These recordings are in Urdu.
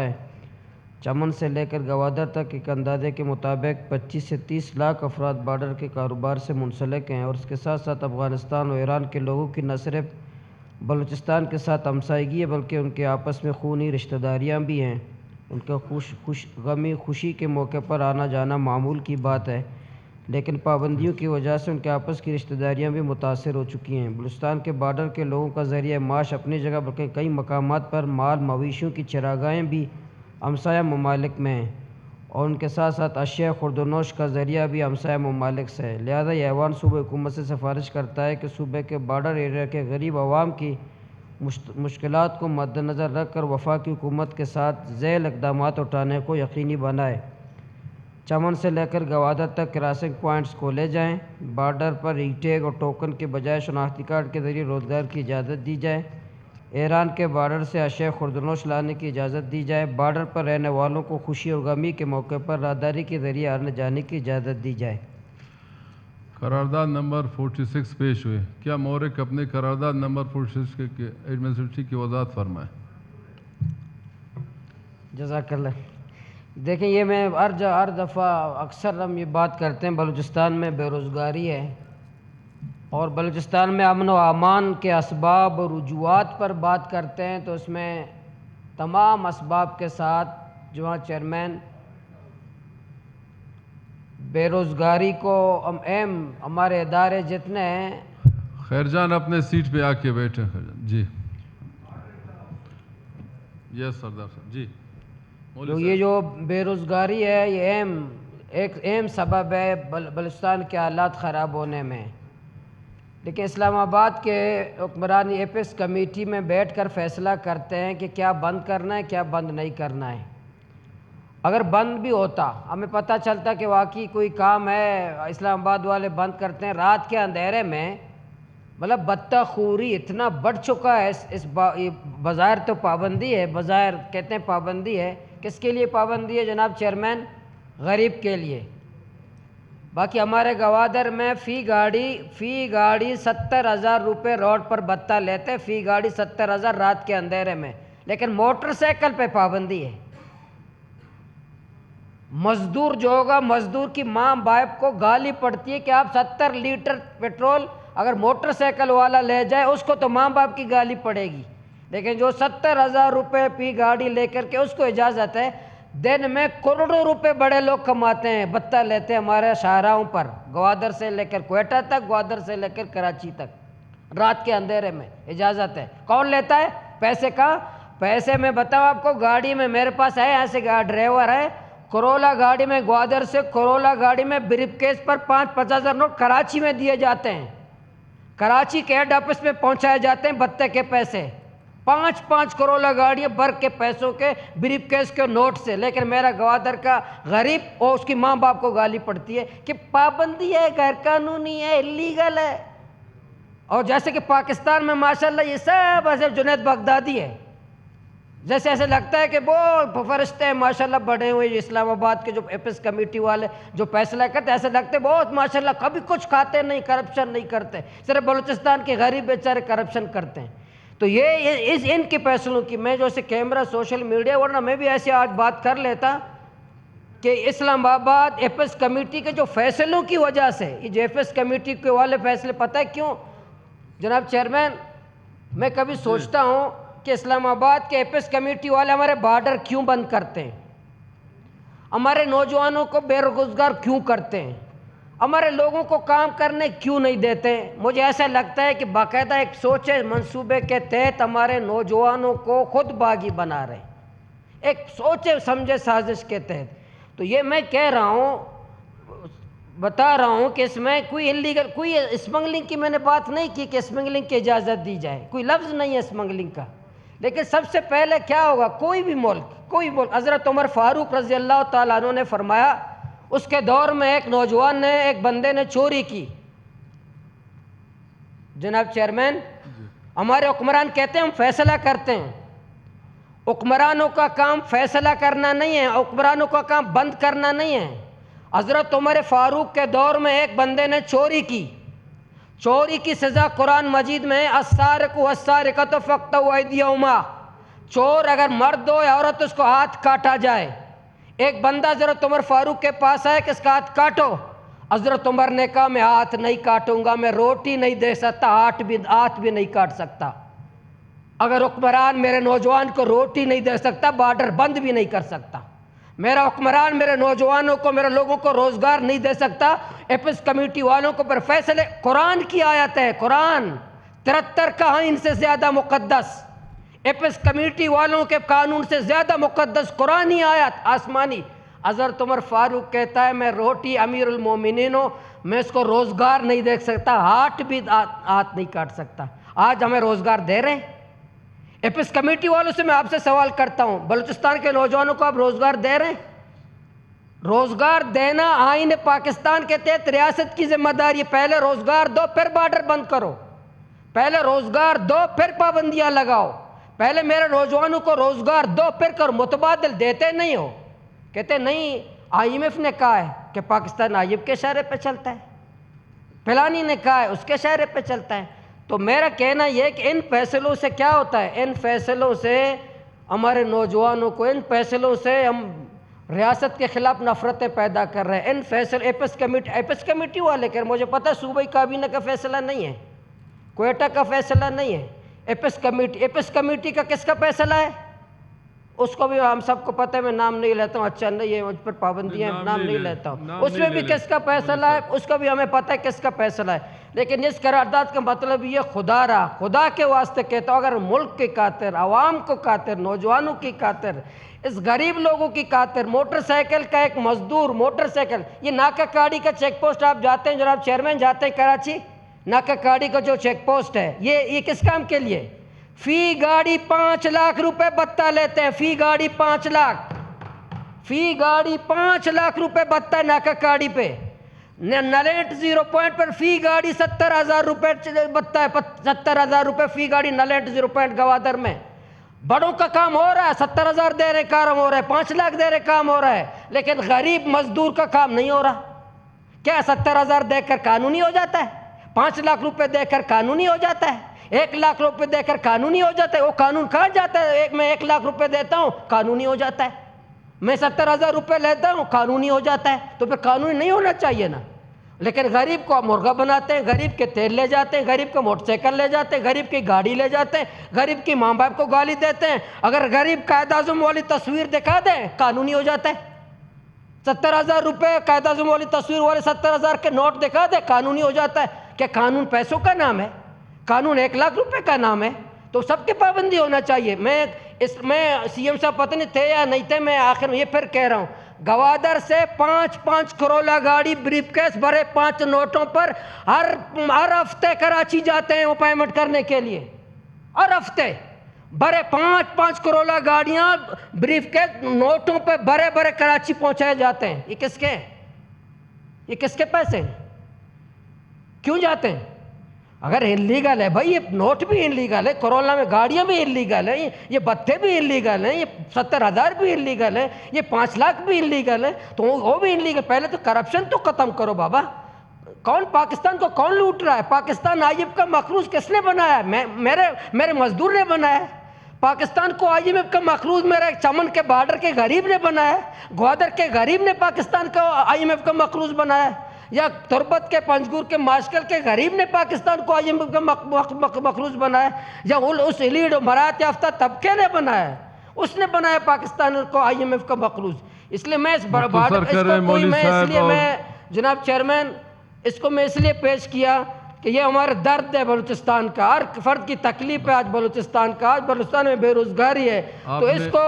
ہے۔ چمن سے لے کر گوادر تک ایک اندازے کے مطابق 25 سے 30 لاکھ افراد بارڈر کے کاروبار سے منسلک ہیں، اور اس کے ساتھ ساتھ افغانستان اور ایران کے لوگوں کی نہ صرف بلوچستان کے ساتھ ہمسائیگی ہے بلکہ ان کے آپس میں خونی رشتہ داریاں بھی ہیں۔ ان کا غمی خوشی کے موقع پر آنا جانا معمول کی بات ہے، لیکن پابندیوں کی وجہ سے ان کے آپس کی رشتہ داریاں بھی متاثر ہو چکی ہیں۔ بلوچستان کے بارڈر کے لوگوں کا ذریعہ معاش اپنی جگہ بلکہ کئی مقامات پر مال مویشیوں کی چراگاہیں بھی ہمسایہ ممالک میں ہیں، اور ان کے ساتھ ساتھ اشیاء خورد و نوش کا ذریعہ بھی ہمسایہ ممالک سے ہے۔ لہذا یہ ایوان صوبہ حکومت سے سفارش کرتا ہے کہ صوبے کے بارڈر ایریا کے غریب عوام کی مشکلات کو مد نظر رکھ کر وفاقی حکومت کے ساتھ ذیل اقدامات اٹھانے کو یقینی بنائے۔ چمن سے لے کر گوادر تک کراسنگ پوائنٹس کھولے جائیں، بارڈر پر ای ٹیگ اور ٹوکن کے بجائے شناختی کارڈ کے ذریعے روزگار کی اجازت دی جائے، ایران کے بارڈر سے اشیاء خوردنوش لانے کی اجازت دی جائے، بارڈر پر رہنے والوں کو خوشی اور غمی کے موقع پر راہداری کے ذریعے آنے جانے کی اجازت دی جائے۔ قرارداد نمبر 46 پیش ہوئے۔ کیا مورخ اپنے قرارداد نمبر 46 کے ایڈمنسٹریٹی کی وضاحت فرمائیں۔ جزاک اللہ۔ دیکھیں، یہ میں ہر دفعہ اکثر ہم یہ بات کرتے ہیں، بلوچستان میں بے روزگاری ہے، اور بلوچستان میں امن و امان کے اسباب اور وجوہات پر بات کرتے ہیں، تو اس میں تمام اسباب کے ساتھ جہاں چیئرمین بے روزگاری کو اہم ہمارے ادارے جتنے ہیں۔ خیر جان اپنے سیٹ پہ آ کے بیٹھے۔ خیر جان جی، یس سردار صاحب جی۔ تو یہ جو بے روزگاری ہے، یہ ایک اہم سبب ہے بلوچستان کے حالات خراب ہونے میں۔ لیکن اسلام آباد کے حکمران ایپس کمیٹی میں بیٹھ کر فیصلہ کرتے ہیں کہ کیا بند کرنا ہے، کیا بند نہیں کرنا ہے۔ اگر بند بھی ہوتا، ہمیں پتہ چلتا کہ واقعی کوئی کام ہے، اسلام آباد والے بند کرتے ہیں، رات کے اندھیرے میں مطلب بطہ خوری اتنا بڑھ چکا ہے۔ بظاہر تو پابندی ہے، بظاہر کہتے ہیں پابندی ہے، کس کے لیے پابندی ہے جناب چیئرمین؟ غریب کے لیے۔ باقی ہمارے گوادر میں فی گاڑی 70,000 روپے روڈ پر بطہ لیتے، فی گاڑی 70,000 رات کے اندھیرے میں، لیکن موٹر سائیکل پہ پابندی ہے۔ مزدور جو ہوگا، مزدور کی ماں باپ کو گالی پڑتی ہے کہ آپ 70 لیٹر پیٹرول اگر موٹر سائیکل والا لے جائے اس کو تو ماں باپ کی گالی پڑے گی، لیکن جو 70,000 روپے فی گاڑی لے کر کے اس کو اجازت ہے، دن میں کروڑوں روپے بڑے لوگ کماتے ہیں، بطہ لیتے ہیں ہمارے شاہراہوں پر، گوادر سے لے کر کوئٹہ تک، گوادر سے لے کر کراچی تک، رات کے اندھیرے میں اجازت ہے۔ کون لیتا ہے پیسے کا؟ پیسے میں بتاؤں آپ کو، گاڑی میں میرے پاس ہے، ایسے ڈرائیور ہے، کرولا گاڑی میں، گوادر سے کرولا گاڑی میں بریف کیس پر 5,000 نوٹ کراچی میں دیے جاتے ہیں، کراچی کے ہیڈ آفس میں پہنچائے جاتے ہیں بطے کے پیسے، 5 کرولا گاڑیاں بھر کے پیسوں کے بریف کیس کے نوٹ سے، لیکن میرا گوادر کا غریب اور اس کی ماں باپ کو گالی پڑتی ہے کہ پابندی ہے، غیر قانونی ہے، اللیگل ہے۔ اور جیسے کہ پاکستان میں ماشاءاللہ یہ سب ایسے جنید بغدادی ہے، جیسے ایسے لگتا ہے کہ وہ فرشتے ہیں ماشاءاللہ بڑے ہوئے اسلام آباد کے جو ایپس کمیٹی والے جو فیصلہ کرتے ہیں، ایسے لگتے ہیں بہت ماشاءاللہ کبھی کچھ کھاتے نہیں، کرپشن نہیں کرتے، صرف بلوچستان کے غریب بیچارے کرپشن کرتے ہیں۔ تو یہ ان کے فیصلوں کی، میں جو اسے کیمرہ سوشل میڈیا، ورنہ میں بھی ایسے آج بات کر لیتا کہ اسلام آباد ایپس کمیٹی کے جو فیصلوں کی وجہ سے، یہ جو ایپس کمیٹی کے والے فیصلے، پتہ ہے کیوں جناب چیئرمین؟ میں کبھی سوچتا ہوں کہ اسلام آباد کے ایپس کمیٹی والے ہمارے بارڈر کیوں بند کرتے ہیں، ہمارے نوجوانوں کو بے روزگار کیوں کرتے ہیں، ہمارے لوگوں کو کام کرنے کیوں نہیں دیتے؟ مجھے ایسا لگتا ہے کہ باقاعدہ ایک سوچے منصوبے کے تحت ہمارے نوجوانوں کو خود باغی بنا رہے ہیں، ایک سوچے سمجھے سازش کے تحت۔ تو یہ میں کہہ رہا ہوں، بتا رہا ہوں کہ اس میں کوئی اللیگل، کوئی اسمگلنگ کی میں نے بات نہیں کی کہ اسمگلنگ کی اجازت دی جائے، کوئی لفظ نہیں ہے اسمگلنگ کا، لیکن سب سے پہلے کیا ہوگا؟ کوئی بھی ملک، حضرت عمر فاروق رضی اللہ تعالیٰ عنہ نے فرمایا، اس کے دور میں ایک نوجوان نے، ایک بندے نے چوری کی۔ جناب چیئرمین، ہمارے حکمران کہتے ہیں ہم فیصلہ کرتے ہیں، حکمرانوں کا کام فیصلہ کرنا نہیں ہے، حکمرانوں کا کام بند کرنا نہیں ہے۔ حضرت عمر فاروق کے دور میں ایک بندے نے چوری کی، چوری کی سزا قرآن مجید میں السارق والسارقۃ فاقطعوا ایدیہما، چور اگر مرد ہو یا عورت اس کو ہاتھ کاٹا جائے. ایک بندہ حضرت عمر فاروق کے پاس آئے کہ اس کا ہاتھ کاٹو. حضرت عمر نے کہا میں ہاتھ نہیں کاٹوں گا, میں روٹی نہیں دے سکتا, ہاتھ بھی نہیں کاٹ سکتا. اگر حکمران میرے نوجوان کو روٹی نہیں دے سکتا, بارڈر بند بھی نہیں کر سکتا. میرا حکمران میرے نوجوانوں کو, میرے لوگوں کو روزگار نہیں دے سکتا. ایپس کمیٹی والوں کو پر فیصلے, قرآن کی آیت ہے, قرآن 73 کہانی سے زیادہ مقدس, ایپس کمیٹی والوں کے قانون سے زیادہ مقدس قرآنی آیت آسمانی. حضرت عمر فاروق کہتا ہے میں روٹی امیر المومنین ہوں, میں اس کو روزگار نہیں دے سکتا, ہاتھ نہیں کاٹ سکتا. آج ہمیں روزگار دے رہے ہیں. ایپس کمیٹی والوں سے میں آپ سے سوال کرتا ہوں, بلوچستان کے نوجوانوں کو آپ روزگار دے رہے ہیں؟ روزگار دینا آئین پاکستان کے تحت ریاست کی ذمہ داری ہے. پہلے روزگار دو پھر بارڈر بند کرو, پہلے روزگار دو پھر پابندیاں لگاؤ. پہلے میرے نوجوانوں کو روزگار دو پھر کرو. متبادل دیتے نہیں ہو, کہتے نہیں IMF نے کہا ہے کہ پاکستان IMF کے اشارے پہ چلتا ہے, فلانی نے کہا ہے اس کے اشارے پہ چلتا ہے. تو میرا کہنا یہ کہ ان فیصلوں سے کیا ہوتا ہے, ان فیصلوں سے ہمارے نوجوانوں کو, ان فیصلوں سے ہم ریاست کے خلاف نفرتیں پیدا کر رہے ہیں. ان فیصلے ایپس کمیٹی والے کہ مجھے پتہ ہے صوبائی کابینہ کا فیصلہ نہیں ہے, کوئٹہ کا فیصلہ نہیں ہے, ایپس کمیٹی کا کس کا فیصلہ ہے اس کو بھی ہم سب کو پتہ ہے. میں نام نہیں لیتا ہوں, اچھا نہیں ہے مجھ پر پابندیاں, نام نہیں لیتا ہوں. اس میں بھی کس کا فیصلہ ہے اس کا بھی ہمیں پتہ ہے کس کا فیصلہ ہے. لیکن اس قرارداد کا مطلب یہ خدا کے واسطے کہتا ہوں, اگر ملک کی خاطر, عوام کو خاطر, نوجوانوں کی خاطر, اس غریب لوگوں کی خاطر, موٹر سائیکل کا ایک مزدور موٹر سائیکل, یہ ناکہ کاڑی کا چیک پوسٹ آپ جاتے ہیں جناب چیئرمین, جاتے ہیں کراچی, ناکہ کاڑی کا جو چیک پوسٹ ہے یہ کس کام کے لیے؟ فی گاڑی 5 لاکھ روپے بتہ لیتے ہیں, فی گاڑی 5 لاکھ, فی گاڑی 5 لاکھ روپے بتہ ہے ناکہ کاڑی پہ. نلیٹ 0 پوائنٹ پر فی گاڑی 70,000 روپے بتہ ہے, 70,000 روپے فی گاڑی نلیٹ 0 پوائنٹ گوادر میں. بڑوں کا کام ہو رہا ہے, 70,000 دے رہے کام ہو رہا ہے, 5 لاکھ دے رہے کام ہو رہا ہے, لیکن غریب مزدور کا کام نہیں ہو رہا. کیا 70,000 دے کر قانونی ہو جاتا ہے؟ 5 لاکھ روپے دے کر قانونی ہو جاتا ہے؟ 1 لاکھ روپے دے کر قانونی ہو جاتا ہے؟ وہ قانون کہاں جاتا ہے؟ میں 1 لاکھ روپے دیتا ہوں قانونی ہو جاتا ہے, میں 70,000 روپے لیتا ہوں قانونی ہو جاتا ہے. تو پھر قانونی نہیں ہونا چاہیے نا. لیکن غریب کو مرغا بناتے ہیں, غریب کے تیل لے جاتے ہیں, غریب کا موٹر سائیکل لے جاتے ہیں, غریب کی گاڑی لے جاتے ہیں, غریب کی ماں باپ کو گالی دیتے ہیں. اگر غریب قائد اعظم والی تصویر دکھا دیں قانونی ہو جاتا ہے. 70,000 روپے قائد اعظم والی تصویر والے 70,000 کے نوٹ دکھا دیں قانونی ہو جاتا ہے. کیا قانون پیسوں کا نام ہے؟ قانون 1 لاکھ روپے کا نام ہے. تو سب کی پابندی ہونا چاہیے. میں CM صاحب پتہ نہیں تھے یا نہیں تھے, میں آخر میں یہ پھر کہہ رہا ہوں, گوادر سے 5 کرولا گاڑی بریف کیس بھرے 5 نوٹوں پر ہر ہفتے کراچی جاتے ہیں اپائنٹمنٹ کرنے کے لیے. ہر ہفتے بھرے 5 کرولا گاڑیاں بریف کیس نوٹوں پہ بھرے کراچی پہنچائے جاتے ہیں. یہ کس کے, یہ کس کے پیسے ہیں؟ کیوں جاتے ہیں؟ اگر انلیگل ہے بھائی, یہ نوٹ بھی انلیگل ہے, کرولا میں گاڑیاں بھی انلیگل ہیں, یہ بتھے بھی انلیگل ہیں, یہ 70,000 بھی انلیگل ہے, یہ 5 لاکھ بھی انلیگل ہے, تو وہ بھی انلیگل. پہلے تو کرپشن تو ختم کرو بابا. کون پاکستان کو کون لوٹ رہا ہے؟ پاکستان IMF کا مخلوق کس نے بنایا ہے؟ میرے مزدور نے بنایا ہے. پاکستان کو IMF کا مخلوق میرے چمن کے بارڈر کے غریب نے بنایا ہے. گوادر کے غریب نے پاکستان کو IMF کا مخلوق بنایا ہے, یا تربت کے پنجگور کے ماشکل کے غریب نے پاکستان کو IMF کا مخلوق بنایا ہے, یا اس لیڈ مراعات یافتہ طبقے نے بنایا ہے, اس نے بنایا پاکستان کو IMF کا مخلوق. اس لیے میں جناب چیئرمین اس کو میں اس لیے پیش کیا کہ یہ ہمارا درد ہے بلوچستان کا, ہر فرد کی تکلیف ہے آج بلوچستان کا. آج بلوچستان میں بے روزگاری ہے, تو اس کو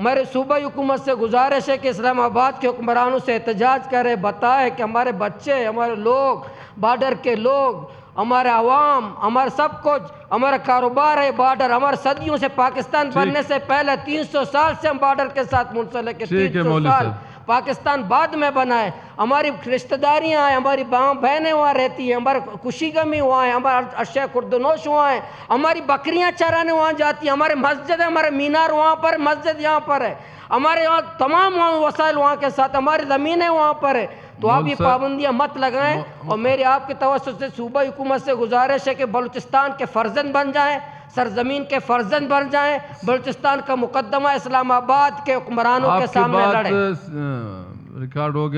میرے صوبائی حکومت سے گزارش ہے کہ اسلام آباد کے حکمرانوں سے احتجاج کرے, بتائے کہ ہمارے بچے, ہمارے لوگ, بارڈر کے لوگ, ہمارے عوام, ہمارا سب کچھ, ہمارا کاروبار ہے بارڈر. ہمارے صدیوں سے پاکستان بننے سے پہلے 300 سال سے ہم بارڈر کے ساتھ منسلک ہے. 300 سال پاکستان بعد میں بنا ہے. ہماری رشتہ داریاں ہیں, ہماری بہنیں وہاں رہتی ہیں, ہمارے خوشی غمی وہاں ہیں, ہمارا اشیاء خردنوش وہاں ہیں, ہماری بکریاں چرانے وہاں جاتی ہیں, ہمارے مسجد ہے, ہمارے مینار وہاں پر, مسجد یہاں پر ہے, ہمارے یہاں تمام وسائل وہاں کے ساتھ, ہماری زمینیں وہاں پر ہے. تو آپ یہ پابندیاں مت لگائیں, اور میری آپ کے توسط سے صوبائی حکومت سے گزارش ہے کہ بلوچستان کے فرزند بن جائیں, سرزمین کے فرزند بن جائیں، بلوچستان کا مقدمہ اسلام آباد کے حکمرانوں کے آپ کی سامنے بات لڑیں. ریکارڈ ہو گیا.